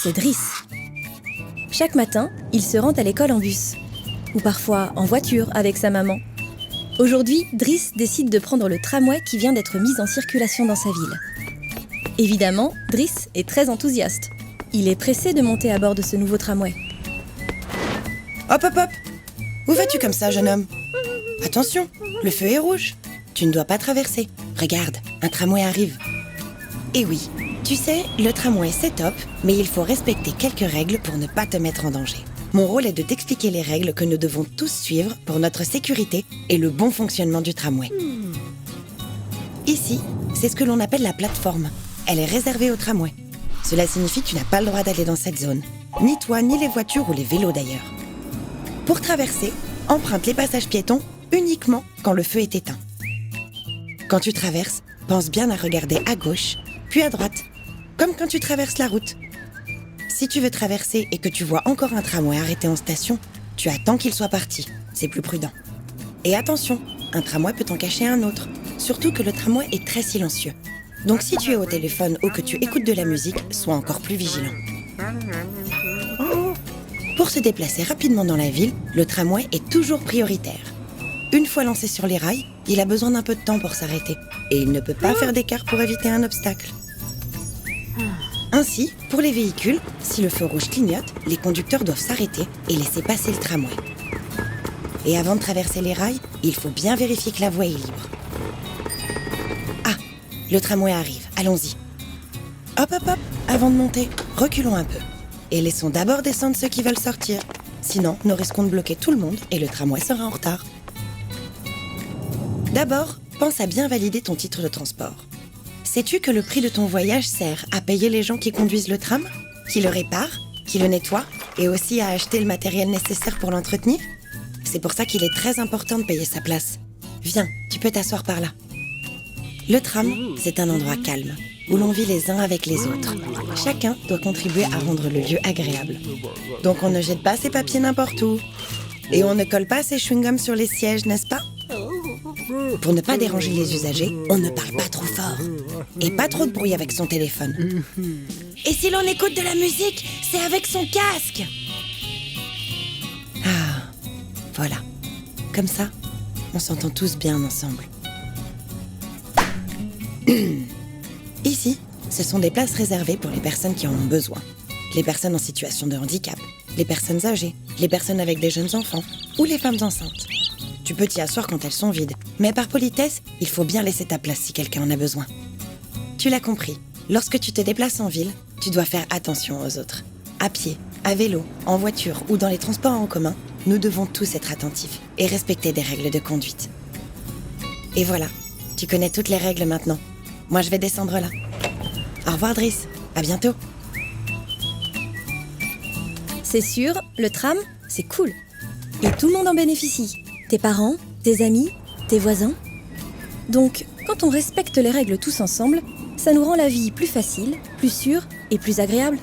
c'est Driss. Chaque matin, il se rend à l'école en bus, ou parfois en voiture avec sa maman. Aujourd'hui, Driss décide de prendre le tramway qui vient d'être mis en circulation dans sa ville. Évidemment, Driss est très enthousiaste. Il est pressé de monter à bord de ce nouveau tramway. Hop, hop, hop! Où vas-tu comme ça, jeune homme? Attention, le feu est rouge. Tu ne dois pas traverser. Regarde, un tramway arrive. Et oui, tu sais, le tramway c'est top, mais il faut respecter quelques règles pour ne pas te mettre en danger. Mon rôle est de t'expliquer les règles que nous devons tous suivre pour notre sécurité et le bon fonctionnement du tramway. Ici, c'est ce que l'on appelle la plateforme. Elle est réservée au tramway. Cela signifie que tu n'as pas le droit d'aller dans cette zone. Ni toi, ni les voitures ou les vélos d'ailleurs. Pour traverser, emprunte les passages piétons uniquement quand le feu est éteint. Quand tu traverses, pense bien à regarder à gauche, puis à droite, comme quand tu traverses la route. Si tu veux traverser et que tu vois encore un tramway arrêté en station, tu attends qu'il soit parti, c'est plus prudent. Et attention, un tramway peut en cacher un autre, surtout que le tramway est très silencieux. Donc si tu es au téléphone ou que tu écoutes de la musique, sois encore plus vigilant. Pour se déplacer rapidement dans la ville, le tramway est toujours prioritaire. Une fois lancé sur les rails, il a besoin d'un peu de temps pour s'arrêter, et il ne peut pas faire d'écart pour éviter un obstacle. Ainsi, pour les véhicules, si le feu rouge clignote, les conducteurs doivent s'arrêter et laisser passer le tramway. Et avant de traverser les rails, il faut bien vérifier que la voie est libre. Ah, le tramway arrive, allons-y. Hop, hop, hop, avant de monter, reculons un peu. Et laissons d'abord descendre ceux qui veulent sortir. Sinon, nous risquons de bloquer tout le monde et le tramway sera en retard. D'abord, pense à bien valider ton titre de transport. Sais-tu que le prix de ton voyage sert à payer les gens qui conduisent le tram, qui le réparent, qui le nettoient, et aussi à acheter le matériel nécessaire pour l'entretenir? C'est pour ça qu'il est très important de payer sa place. Viens, tu peux t'asseoir par là. Le tram, c'est un endroit calme, où l'on vit les uns avec les autres. Chacun doit contribuer à rendre le lieu agréable. Donc on ne jette pas ses papiers n'importe où. Et on ne colle pas ses chewing-gums sur les sièges, n'est-ce pas? Pour ne pas déranger les usagers, on ne parle pas trop fort. Et pas trop de bruit avec son téléphone. Et si l'on écoute de la musique, c'est avec son casque. Ah, voilà. Comme ça, on s'entend tous bien ensemble. Ici, ce sont des places réservées pour les personnes qui en ont besoin. Les personnes en situation de handicap, les personnes âgées, les personnes avec des jeunes enfants ou les femmes enceintes. Tu peux t'y asseoir quand elles sont vides, mais par politesse, il faut bien laisser ta place si quelqu'un en a besoin. Tu l'as compris, lorsque tu te déplaces en ville, tu dois faire attention aux autres. À pied, à vélo, en voiture ou dans les transports en commun, nous devons tous être attentifs et respecter des règles de conduite. Et voilà, tu connais toutes les règles maintenant. Moi, je vais descendre là. Au revoir, Driss. À bientôt. C'est sûr, le tram, c'est cool. Et tout le monde en bénéficie. Tes parents, tes amis, tes voisins. Donc, quand on respecte les règles tous ensemble, ça nous rend la vie plus facile, plus sûre et plus agréable.